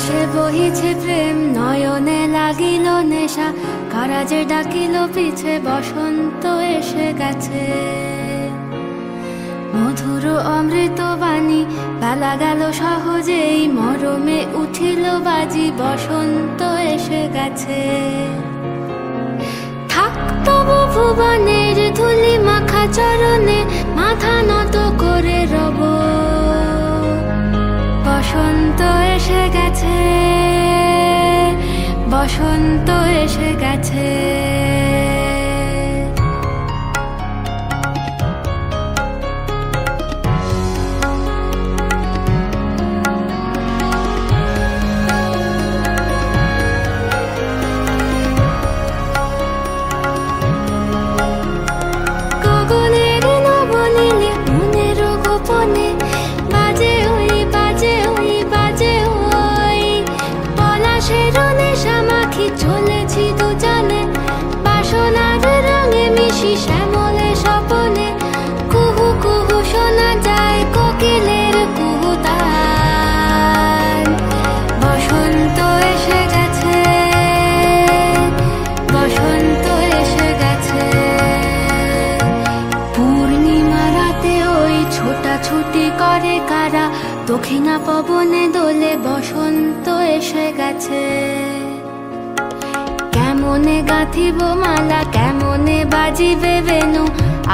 আকাশে বহিছে প্রেম, নয়নে লাগিল নেশা, কারাজে ডাকিল পিছে, বসন্ত এসে গেছে। মধুর অমৃত বাণী, বেলা গেল সহজেই, মরমে উঠিল বাজি, বসন্ত এসে গেছে। থাক তবু ভুবনের ধুলি মাখা চরণে, মাথা নত করে রব, বসন্ত এসে গেছে, বসন্ত এসে গেছে। গগনের নবনীলে মনের গোপনে, বাজে ওই বাজে ওই বাজে ওই, পলাশের নেশা মাখি চলেছি দুজনে, বাসনার রঙে মিশি শ্যামলে স্বপনে, কুহু কুহু শোনা যায় কোকিলের কুহুতান। বসন্ত এসে গেছে, বসন্ত এসে গেছে। পূর্ণিমা রাতে ওই ছোটাছুটি করে কারা, দক্ষিণা পবনে দোলে, বসন্ত এসে গেছে। কেমনে গাঁথিব মালা, কেমনে বাজিবে বেনু,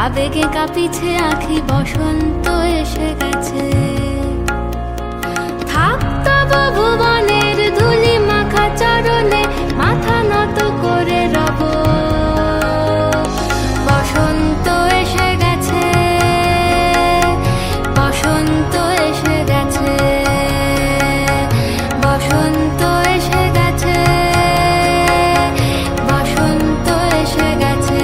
আবেগে কাঁপিছে আঁখি, বসন্ত এসে গেছে। থাক তবু ভুবনের ধুলি মাখা চরণে, মাথা নত করে রব, বসন্ত এসে গেছে, বসন্ত এসে গেছে, বসন্ত এসে গেছে, বসন্ত এসে গেছে।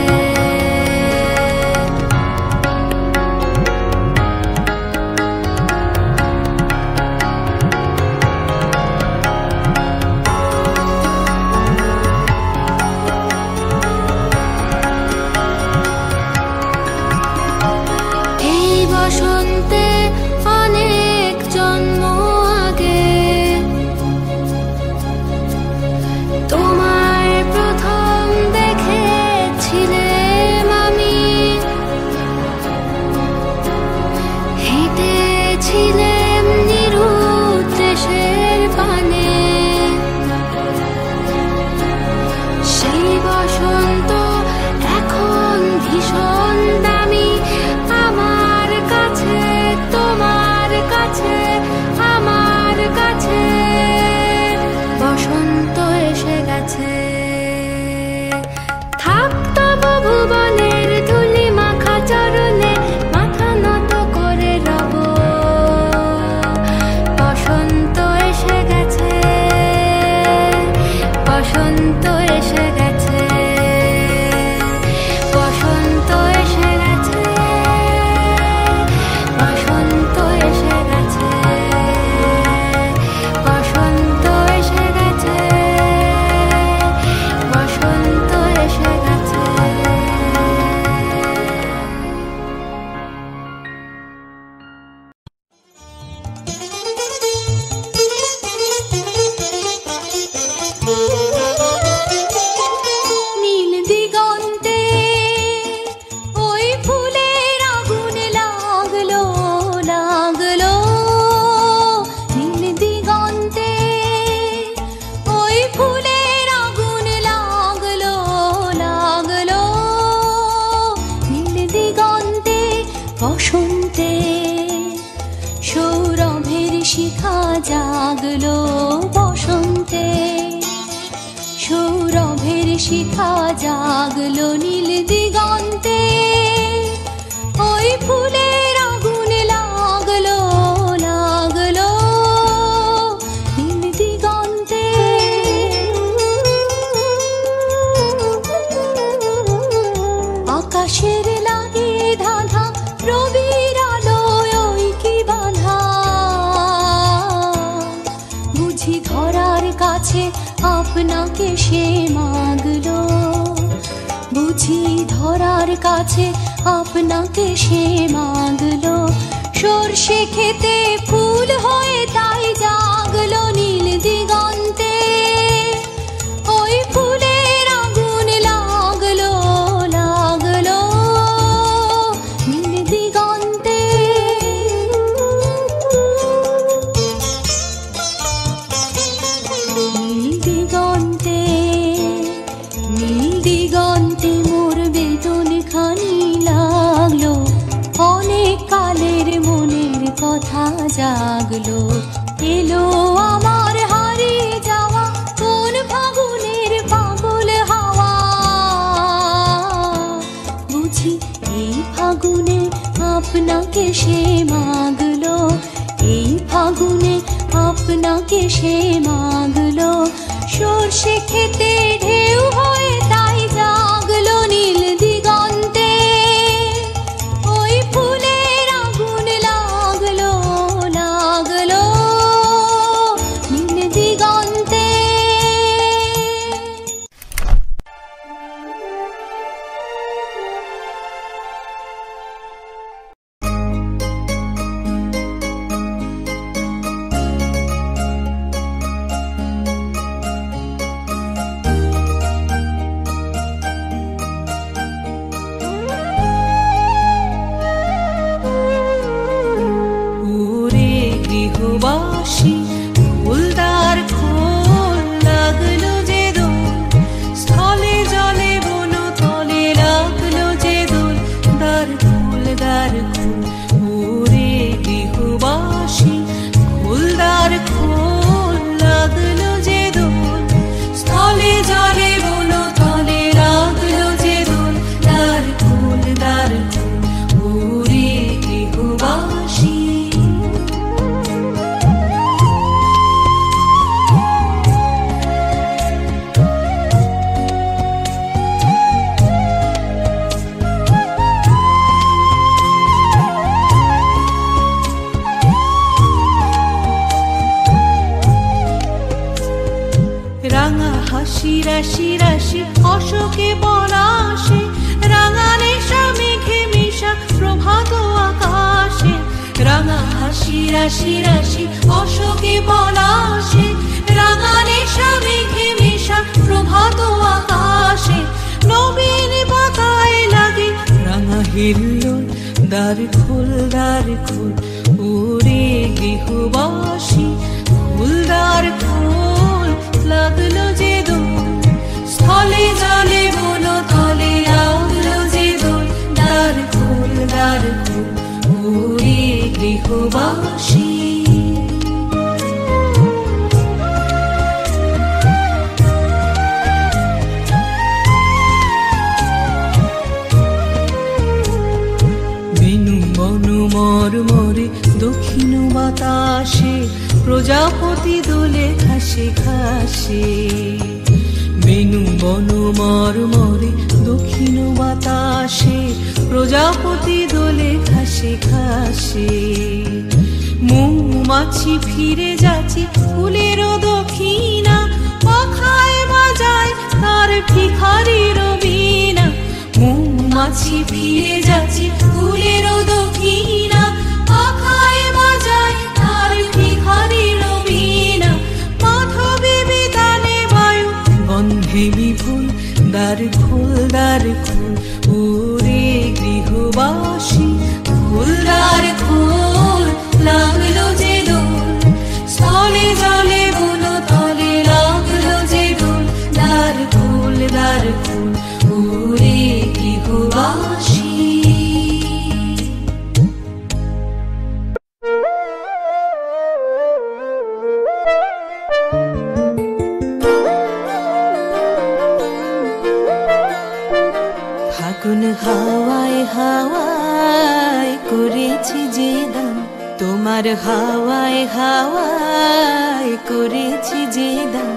এই বসন্তে অনেক জন্ম আগে, তোমায় প্রথম দেখেছিলাম আমি, হেঁটেছিলাম নিরুৎ দেশের পানে। সেই বসন্ত এখন ভীষণ দামি, আমার কাছে, তোমার কাছে, আমার কাছে, বসন্ত এসে গেছে। থাক তবু ভুবনের ধুলি মাখা চরণে, মাথা নত করে রব, বসন্ত এসে গেছে, বসন্ত এসে গেছে, বসন্ত এসে গেছে, বসন্ত এসে গেছে, বসন্ত এসে গেছে, বসন্ত এসে গেছে। নীল দিগন্তে ওই ফুলের আগুন লাগলো, লাগলো। নীল দিগন্তে ওই ফুলের আগুন লাগলো, লাগলো। নীল দিগন্তে বসন্তে সৌরভের শিখা জাগলো, বসন্তে সৌরভের শিখা জাগলো। নীল দিগন্তে ওই ফুলের আগুন লাগলো, লাগলো। নীল দিগন্তে আকাশের লাগে ধাঁধা, রবির আলোয় ওই কি বাঁধা, বুঝি ধরার কাছে আপনাকে সে মাগলো, বুঝি ধরার কাছে আপনাকে সে মাগলো। সর্ষে খেতে ফুল হয়ে তাই জাগ লাগলো নীল দিগন্তে, ওই ফুলের আগুন লাগলো লাগলো নীল দিগন্তে। নীল দিগন্তে নীল দিগন্তে মোর বেদন খানি লাগলো, অনেক কালের মনের কথা জাগলো। এলো আমার হারিয়ে যাওয়া কোন ফাগুনের পাগল হাওয়া, বুঝি এই ফাগুনে আপনাকে সে মাগলো, এই ফাগুনে আপনাকে সে মাগলো। সর্ষে খেতে ঢেউ হয়ে তাই জাগলো নীল দিগন্তে, ওই ফুলের আগুন লাগলো লাগলো নীল দিগন্তে। গৃহবাসী ফুলদার খোল লাগলো যে দোল, স্থলে জলে বন তলে লাগলো যে দোল, দ্বার খোল দ্বার খোল। ওরে গৃহবাসী ফুলদার খোল লাগলো যে দোল, স্থলে জলে বন তলে লাগলো যে দোল, দ্বার খোল দ্বার খোল। ওরে গৃহবাসী রাঙা হাসি রাশি রাশি অশোকে পলাশে, রাঙা নেশা মেঘে মিশা প্রভাত আকাশে। রাঙা হাসি রাশি রাশি অশোকে পলাশে, রাঙা নেশা মেঘে মিশা প্রভাত আকাশে। নবীন পাতায় লাগে রাঙা হিল্লোল, দ্বার খোল দ্বার খোল। ওরে গৃহবাসী ফুলদার খোল লাগলো যে দোল, স্থলে জলে বন তলে লাগলো যে দোল, দ্বার খোল দ্বার খোল। ওরে গৃহবাসী বেনু বনু মর মরে দক্ষিণ বাতাসে, প্রজাপতি দোলে ঘাসে ঘাসে। বেনু বনু মর মরে দক্ষিণ বাতাসে, প্রজাপতি দোলে ঘাসে ঘাসে। মৌমাছি ফিরে যাচ্ছে ফুলেরও দক্ষিণা, পাখায় বাজায় তার ভিখারির বীণা। মৌমাছি ফিরে যাচ্ছে ফুলেরও দক্ষিণা, পাখায় বাজায় তার ভিখারির বীণা। মাধবী বিতানে বায়ু গন্ধে বিপুল, দ্বার খোল দ্বার খোল। ওরে গৃহবাসী ফুলদার খোল লাগলো যে দোল, স্থলে জলে বন তলে লাগলো যে দোল, দ্বার খোল দ্বার খোল। ওরে গৃহবাসী ফাগুন হাওয়ায় হাওয়ায় করেছি যে দান, তোমার হাওয়ায় হাওয়ায় করেছি যে দান।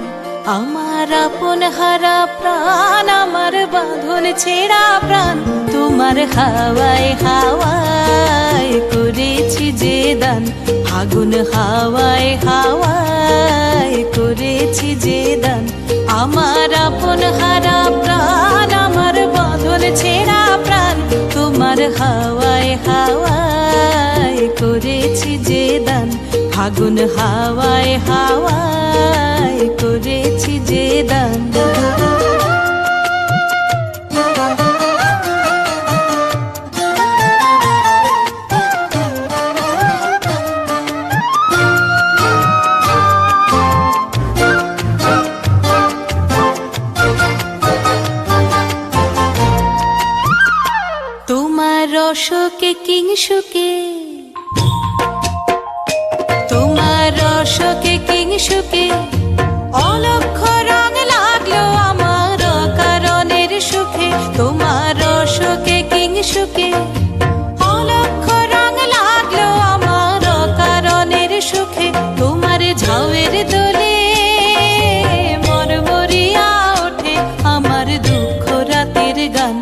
আমার আপন হারা প্রাণ, আমার বাঁধন ছেঁড়া প্রাণ, তোমার হাওয়ায় হাওয়ায় করেছি যে দান। ফাগুন হাওয়ায় হাওয়ায় করেছি যে দান। আমার আপন হারা প্রাণ, আমার বাঁধন ছেঁড়া প্রাণ, তোমার হাওয়ায় হাওয়ায় করেছি যে দান। ফাগুন হাওয়ায় হাওয়ায় করেছি যে দান। তোমার রসকে কিংসুকে, তোমার রসকে কিংসুকে অলক্ষ রং লাগলো আমার কারণের সুখে। তোমার রসকে কিংসুকে অলক্ষ রং লাগলো আমার কারণের সুখে। তোমার ঝাউয়ের দোলে মরমরিয়া ওঠে আমার দুঃখ রাতের গান।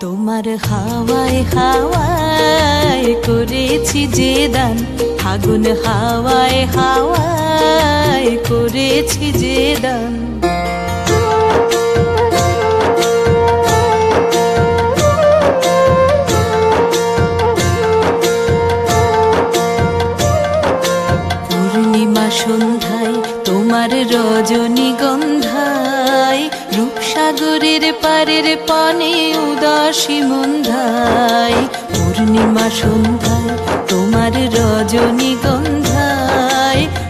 তোমার হাওয়ায় হাওয়ায় করেছি যে দান, ফাগুন হাওয়ায় হাওয়ায় করেছি যে দান। পূর্ণিমা সন্ধ্যায় তোমার রজনীগন্ধায় রূপসাগরের পারের পানে উদাসী মন্ধায়। পূর্ণিমা সন্ধ্যায় তোমার রজনীগন্ধায়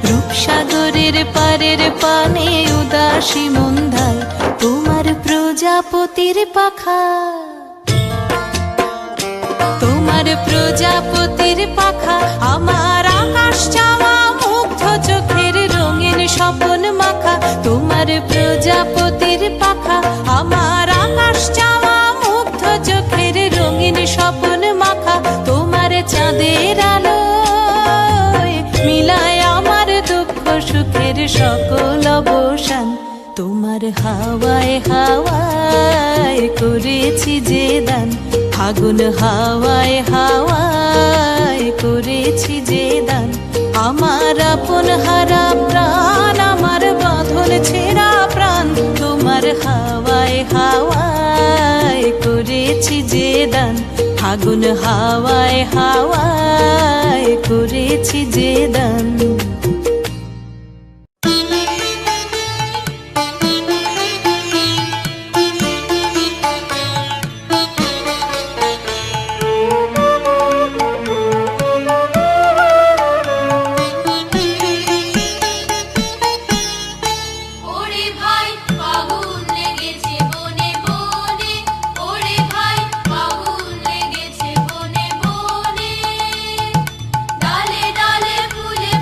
রূপসাগরের পারের পানে উদাসী মন্ধায়। তোমার প্রজাপতির পাখা, তোমার প্রজাপতির পাখা আমার আকাশ চাওয়া মুগ্ধ চোখের রঙিন স্বপন মাখা। তোমার প্রজাপতির পাখা আমার আকাশ চাওয়া মুগ্ধ চোখের রঙিন স্বপন মাখা। তোমার চাঁদের আলোয় মিলায় আমার দুঃখ সুখের সকল অবসান। তোমার হাওয়ায় হাওয়ায় করেছি যে দান, ফাগুন হাওয়ায় হাওয়ায় করেছি যে দান। আমার আপন হারা প্রাণ, আমার বাঁধন ছেঁড়া প্রাণ, তোমার হাওয়ায় হাওয়ায় করেছি যে দান, ফাগুন হাওয়ায় হাওয়ায় করেছি যে দান। ডালে ডালে ফুলে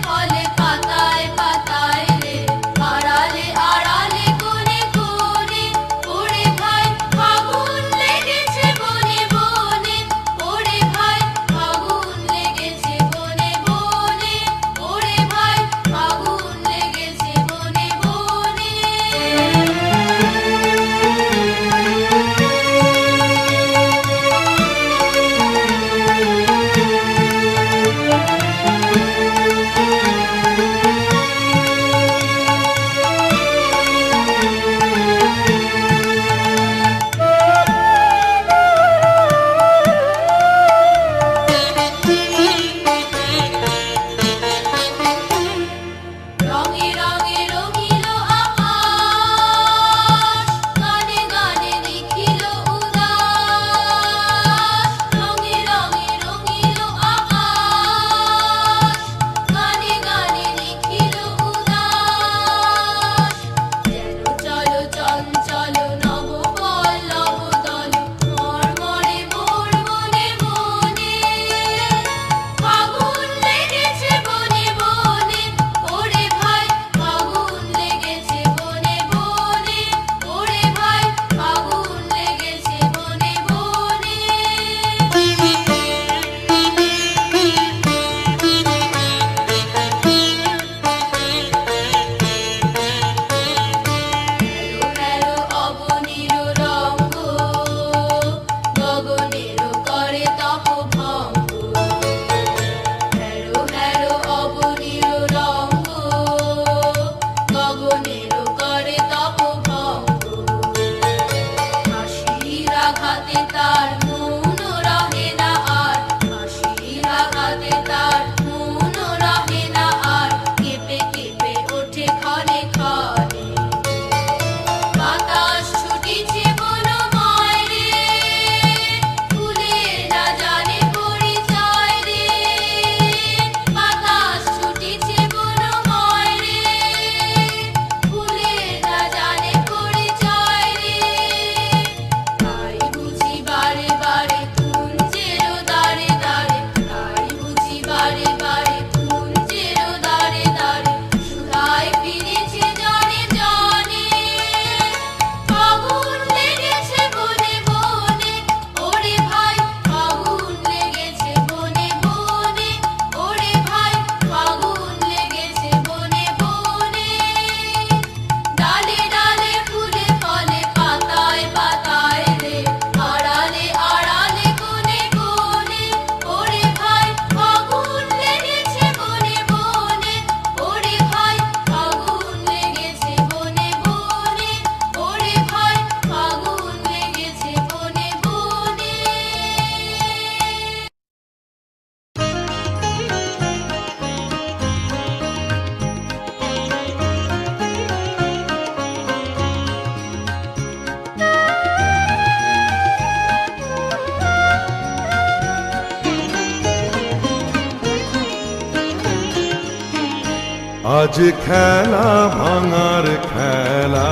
আজ খেলা ভাঙার খেলা,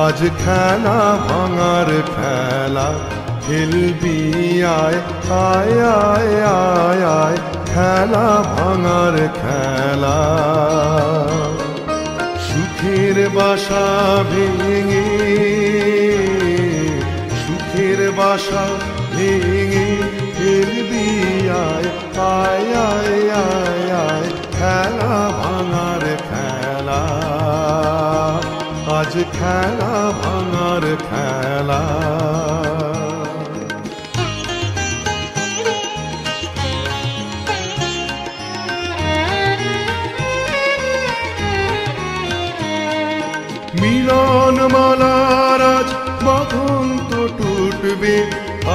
আজ খেলা ভাঙার খেলা, খেলবি আয় আয় আয় আয় আয়, খেলা ভাঙার খেলা। সুখের বাসা ভেঙে, সুখের বাসা ভেঙে, খেলবি আয় আয় আয় আয় আয়, খেলা ভাঙার খেলা, আজ খেলা ভাঙার খেলা। মিলন মালার আজ বাঁধন তো টুটবে,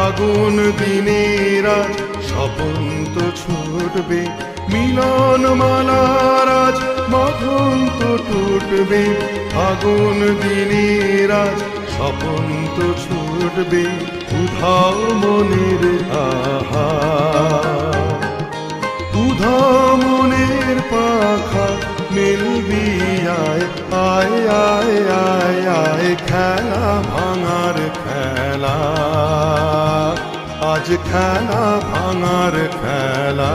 আগুন দিনের আজ স্বপন তো ছুটবে। মিলন মালার আজ বাঁধন তো টুটবে, আগুন দিনের আজ স্বপন তো ছুটবে। উধাও মনের আহা, উধাও মনের পাখা, মিলবি আয় আয় আয় আয় আয়, খেলা ভাঙার খেলা, আজ খেলা ভাঙার খেলা।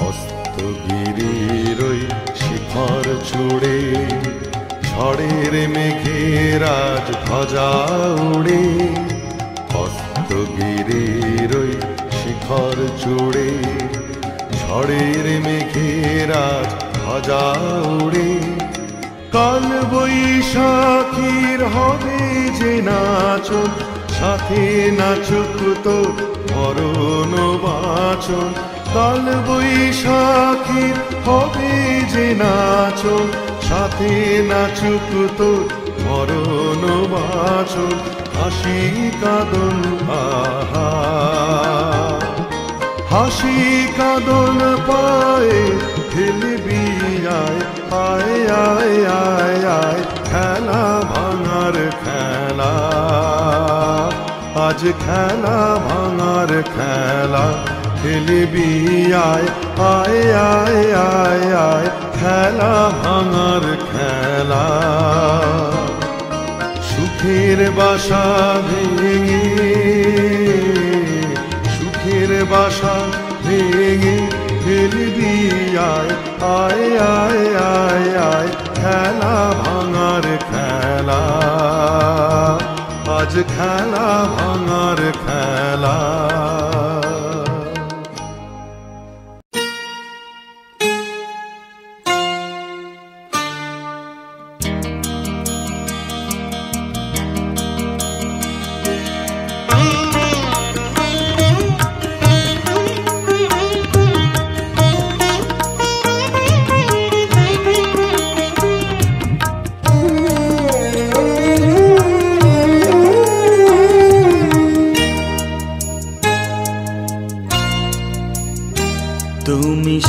অস্তগিরির ওই শিখর চূড়ে, ঝড়ের মেঘের আজ ধ্বজা উড়ে। অস্তগিরির ওই শিখর চূড়ে, ঝড়ের মেঘের আজ ধ্বজা উড়ে। কাল বৈশাখীর হবে যে নাচন, সাথে নাচুক তোর মরণ বাঁচন। কাল বৈশাখীর হবে যে নাচন, সাথে নাচুক তোর মরণ বাঁচন। হাসি কাঁদন আহা, হাসি কাঁদন পায়ে, খেলবি আয় আয় আয় আয় আয়, খেলা ভাঙার খেলা, আজ খেলা ভাঙার খেলা। খেলবি আয় আয় আয় আয় আয়, খেলা ভাঙার খেলা। সুখের বাসা ভেঙে, সুখের বাসা ভেঙে, খেলবি আয় আয় আয় আয় আয়, খেলা ভাঙার খেলা, আজ খেলা ভাঙার খেলা।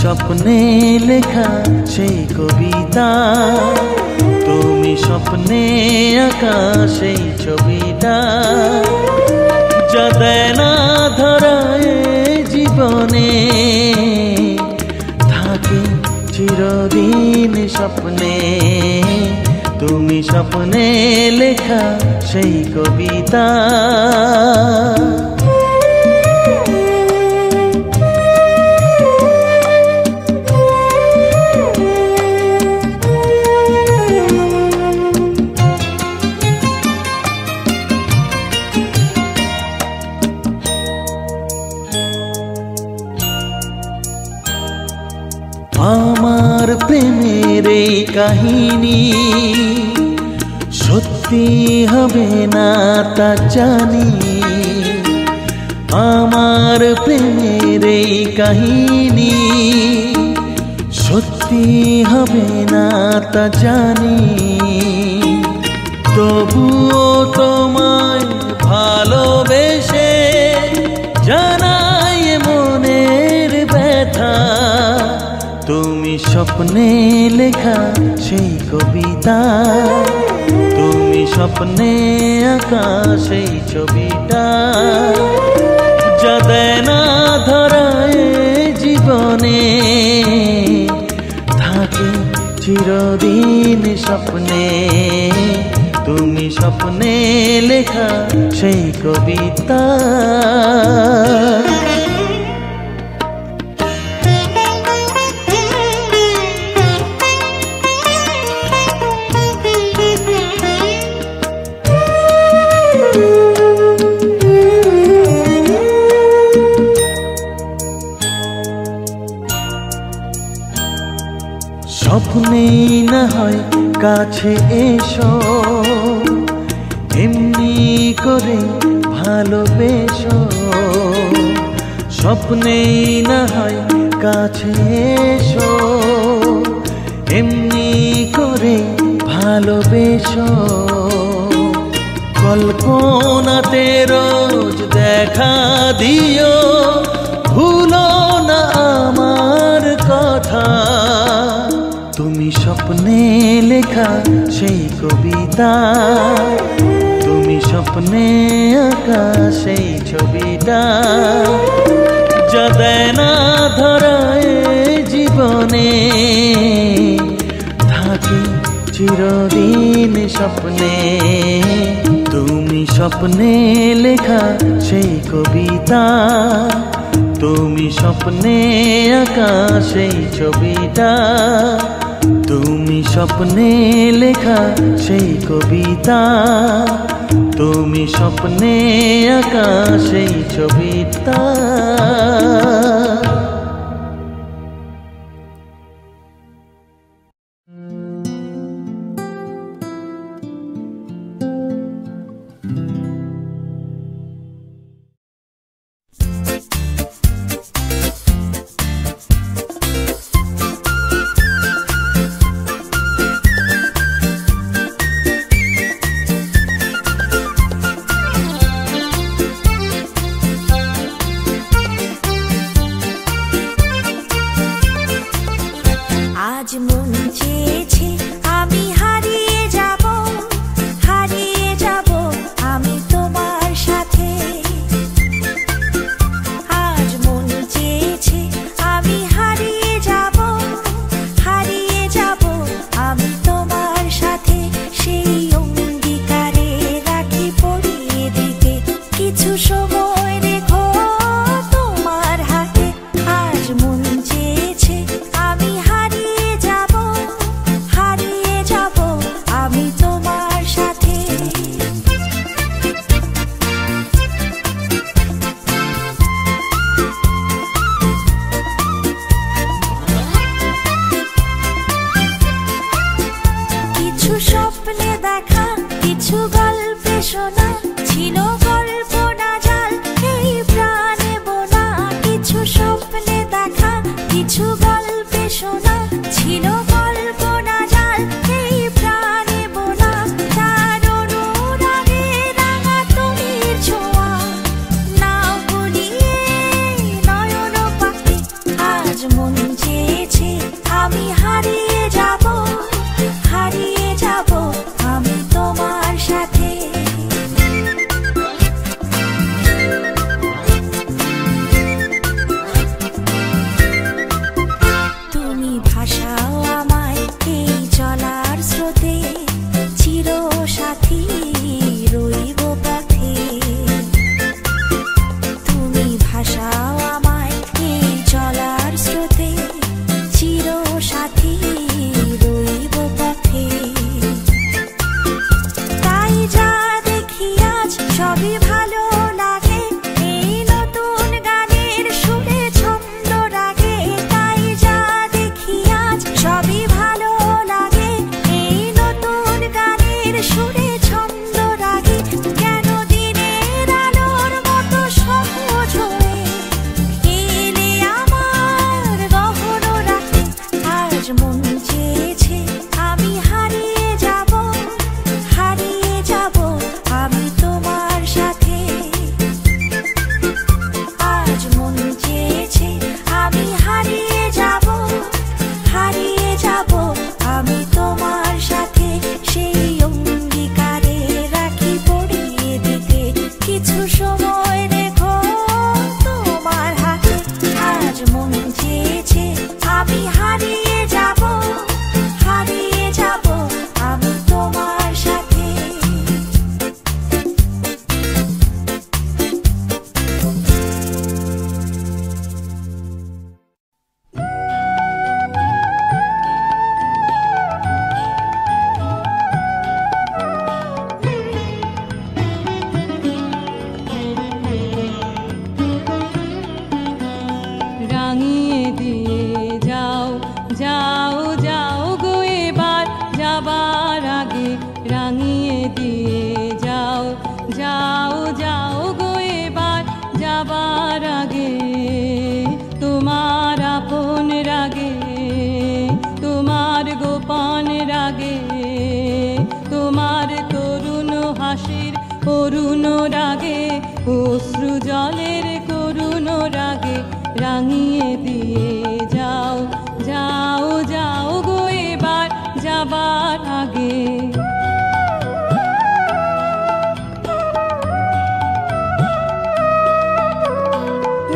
স্বপ্নে লেখা সেই কবিতা, তুমি স্বপ্নে আঁকা সেই ছবিটা, যা দেয় না ধরায় জীবনে, থাকে চিরদিন স্বপ্নে। তুমি স্বপ্নে লেখা সেই কবিতা। আমার প্রেমের এই কাহিনী সত্যি হবে না তা জানি, আমার প্রেমের এই কাহিনী সত্যি হবে না তা জানি। তবুও তোমায় ভালোবেসে জানাই মনের ব্যথা, তুমি স্বপ্নে লেখা সেই কবিতা। তুমি স্বপ্নে আঁকা সেই ছবিটা, যা দেয় না ধরায় জীবনে, থাকে চিরদিন স্বপ্নে। তুমি স্বপ্নে লেখা সেই কবিতা। স্বপ্নেই না হয় কাছে এসো, এমনি করে ভালোবেসো। স্বপ্নেই না হয় কাছে এসো, এমনি করে ভালোবেসো। কল্পনাতে রোজ দেখা দিও, ভুলো না আমার কথা। তুমি স্বপ্নে লেখা সেই কবিতা, তুমি স্বপ্নে আঁকা সেই ছবিটা, যা দেয় না ধরায় জীবনে, থাকে চিরদিন স্বপ্নে। তুমি স্বপ্নে লেখা সেই কবিতা, তুমি স্বপ্নে আঁকা সেই ছবিটা, তুমি স্বপ্নে লেখা সেই কবিতা, তুমি স্বপ্নে আঁকা সেই ছবিটা। ভাষাও জলের করুণ রাগে রাঙিয়ে দিয়ে যাও যাও যাও গো এবার যাবার আগে।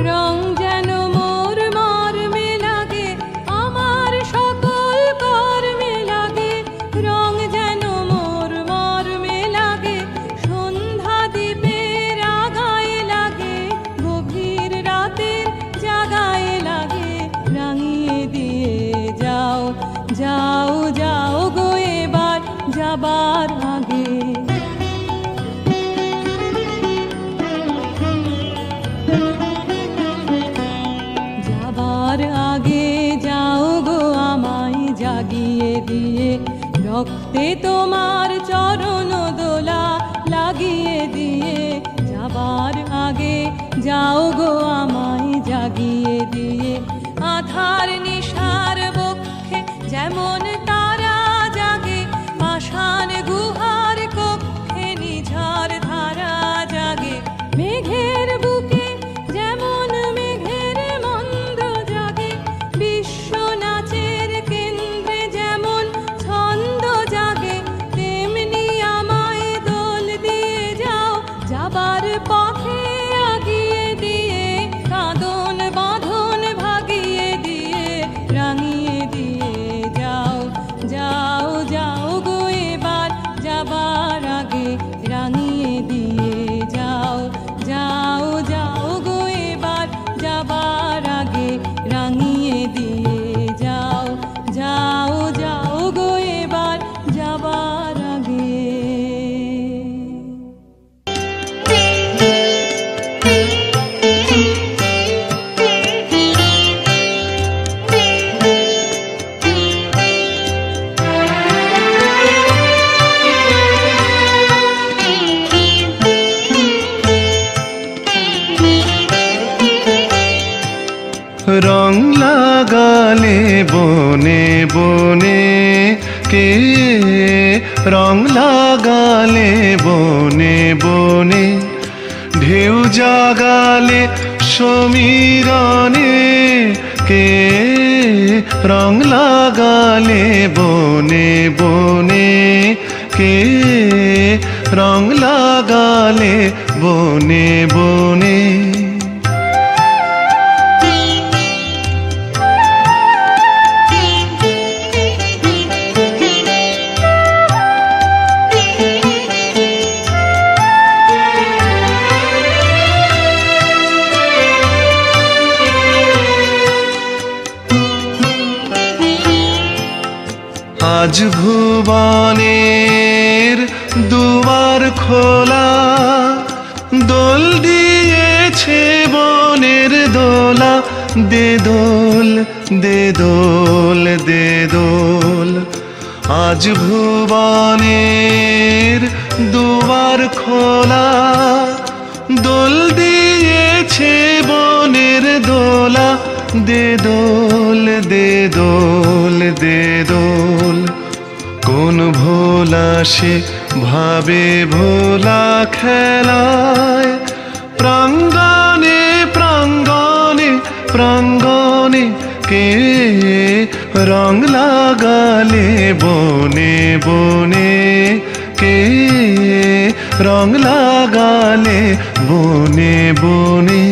রং যেন মোর মর্মে লাগে আমার সকল কর্মে লাগে, রং যেন মোর মর্মে লাগে সন্ধ্যা দ্বীপের আগায় লাগে, গভীর রাতের জাগায় লাগে, রাঙিয়ে দিয়ে যাও যাও যাও গো এবার যাবার আগে। যাবার আগে যাও গো আমায় জাগিয়ে দিয়ে, রক্তে তোমার চরণ দোলা লাগিয়ে দিয়ে। যাবার আগে যাও গো আমায় জাগিয়ে দিয়ে, আধার নিশার বক্ষে যেমন তারা জাগে, পাষাণ গুহার কক্ষে নিঝার ধারা জাগে, মেঘের বুকে যেমন মেঘের মন্দ জাগে, বিশ্ব নাচের কেন্দ্রে যেমন ছন্দ জাগে, তেমনি আমায় দোল দিয়ে যাও যাবার পথে আগিয়ে দিয়ে, কাঁদন বাঁধন ভাগিয়ে দিয়ে, রাঙিয়ে দিয়ে যাও যাও যাও গো এবার যাবার আগে, রাঙিয়ে দিয়ে যাও যাও যাও গো এবার যাবার আগে, রাঙিয়ে দিয়ে যাও যাও যাও গো এবার যাবার আগে। রং লাগালে বনে বনে কে, রং লাগালে বনে বনে, ঢেউ জাগালে সমীরণে কে, রং লাগালে বনে বনে কে, রং লাগালে বনে বনে। আজ ভুবনের দুয়ার খোলা, দোল দিয়েছে বনের দোলা, দে দোল দে দোল দে দোল। আজ ভুবনের দুয়ার খোলা, দোল দিয়েছে বনের দোলা, দে দোল দে দোল দে দোল। কোন ভোলা সে ভাবে ভোলা খেলায়, প্রাঙ্গণে প্রাঙ্গণে প্রাঙ্গণে কে, রং লাগালে বনে বনে কে, রং লাগালে বনে বনে।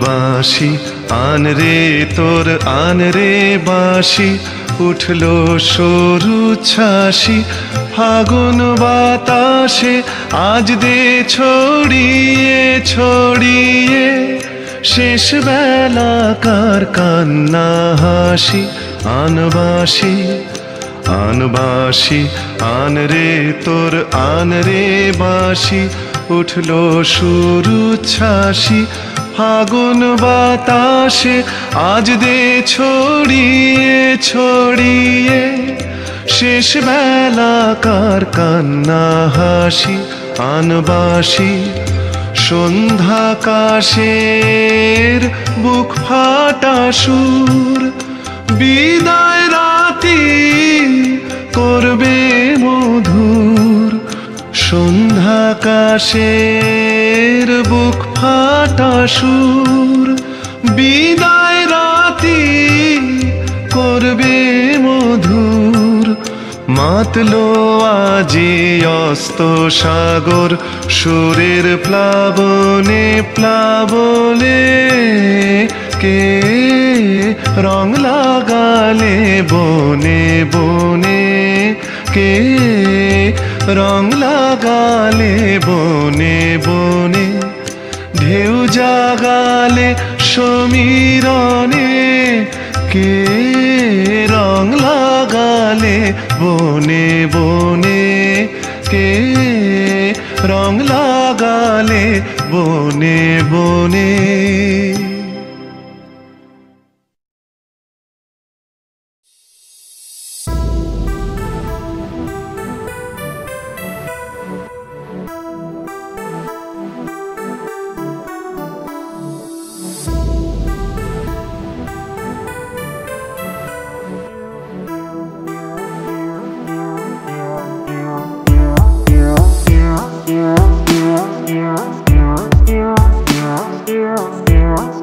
বাঁশি আন রে তোর আন রে বাঁশি, উঠলো সরু ছাসি ফাগুন বাতাসে, আজ দে ছড়িয়ে ছড়িয়ে শেষ বেলাকার কান্না হাসি। আন বাঁশি আন বাঁশি আন রে তোর আন রে বাঁশি, উঠলো সরু ছাসি ফাগুন বাতাসে, আজ দে ছড়িয়ে ছড়িয়ে শেষ বেলাকার কান্না হাসি। আন বাঁশি সন্ধ্যাকাশের বুক ফাটা সুর বিদায় রাতি করবে মধুর। সন্ধ্যাকাশের বুক ফাটা সুর বিদায় রাতি করবে মধুর। মাতলো আজি অস্ত সাগর সুরের প্লাবনে প্লাবনে, কে রং লাগালে বনে বনে, কে রং লাগালে বনে বনে। ঢেউ জাগালে সমীরণে, কে রং লাগালে বনে বনে, কে রং লাগালে বনে বনে। Yeah.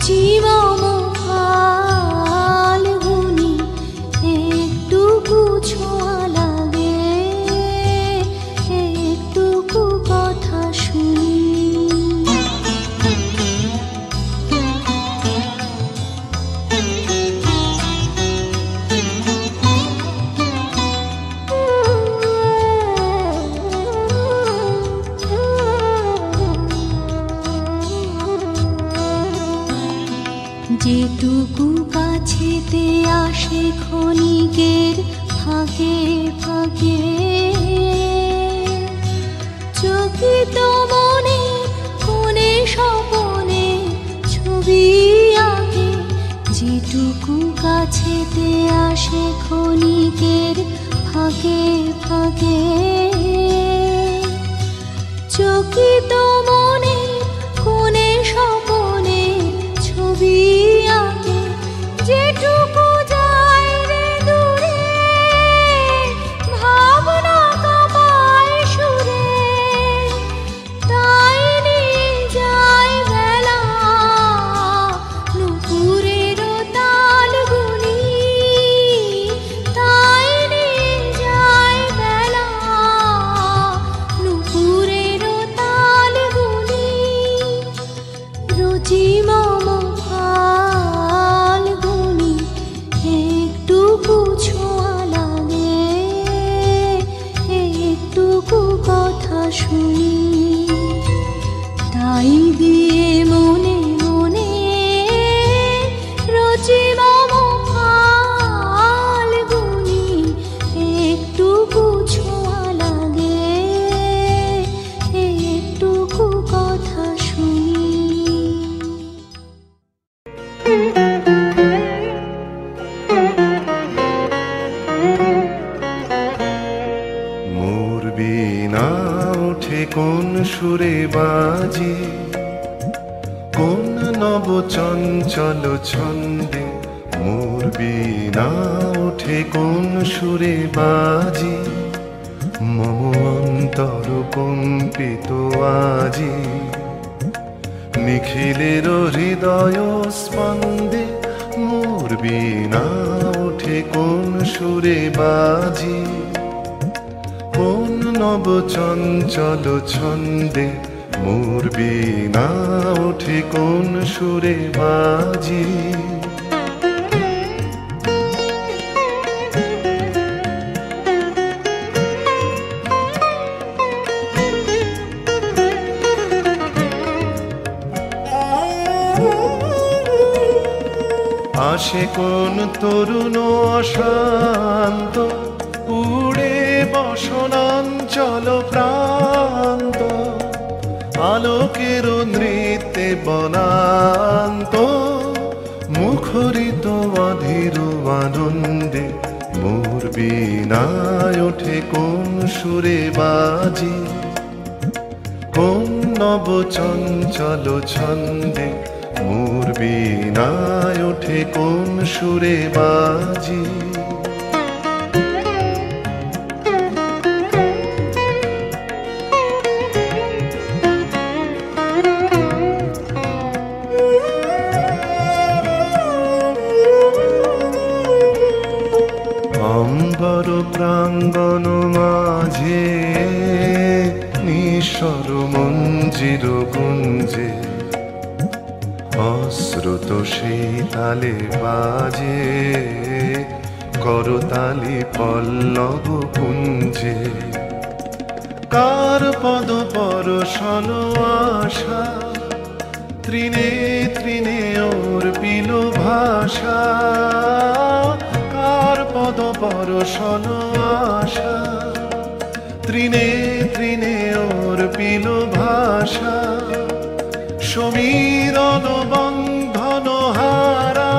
রুচিমম ফাল্গুনি একটুকু ছোঁয়া লাগে, একটুকু কথা শুনি। যেটুকু কাছেতে আসে ক্ষণিকের ফাঁকে ফাঁকে, চকিত মনে কোণে স্বপনে ছবি আঁকে। যেটুকু কাছেতে আসে ক্ষণিকের ফাঁকে ফাঁকে, চকিত মনে কোণে স্বপনে ছবি আঁকে। যেটুকু যায় রে দূরে ভাবনা কাঁপায় সুরে, তাই নিয়ে যায় বেলা নুপুরের তাল গুনি, তাই নিয়ে যায় বেলা নুপুরের তাল গুনি। রুচিমম ফাল্গুনি একটুকু ছোঁয়া লাগে, একটুকু কথা শুনি। তাই দিয়ে মনে মনে রুচিমম ফাল্গুনি একটুকু ছোঁয়া লাগে, একটুকু কথা শুনি। মোর বীণা ওঠে কোন সুরে বাজে, কোন নব চঞ্চল ছন্দে। মোর বীণা ওঠে কোন সুরে বাজে, মম অন্তর কম্পিত আজি। নিখিলের হৃদয় স্পন্দে মোর বীণা ওঠে কোন সুরে বাজে, কোন নব চঞ্চল ছন্দে। মোর বীণা ওঠে কোন সুরে বাজে। আসে কোন তরুণ অশান্ত, উড়ে বসনাঞ্চল প্রান্ত। আলোকের নৃত্যে বনান্ত, মুখরিত অধীর আনন্দে। মোর বীণায় ওঠে কোন সুরে বাজে, কোন নব চঞ্চল ছন্দে। মোর বীণায় ওঠে কোন সুরে বাজে। অম্বর প্রাঙ্গণ মাঝে নিঃস্বর মঞ্জির গুঞ্জে, অশ্রুত সেই তালে বাজে করতালি পল্লব কুঞ্জে। কার পদ পরশন আশা, তৃণে তৃণে ওর পিল ভাষা। কার পদ পরশন আশা, তৃণে তৃণে ওর পিল ভাষা। সমীরণ বন্ধন হারা,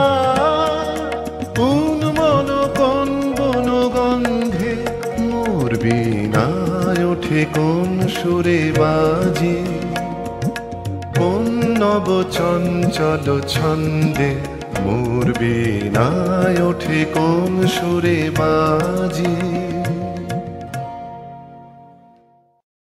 উন্মন কোন বন গন্ধে। মোর বীণায় ওঠে কোন সুরে বাজে, কোন নব চঞ্চল ছন্দে। মোর বীণায় ওঠে কোন সুরে বাজে।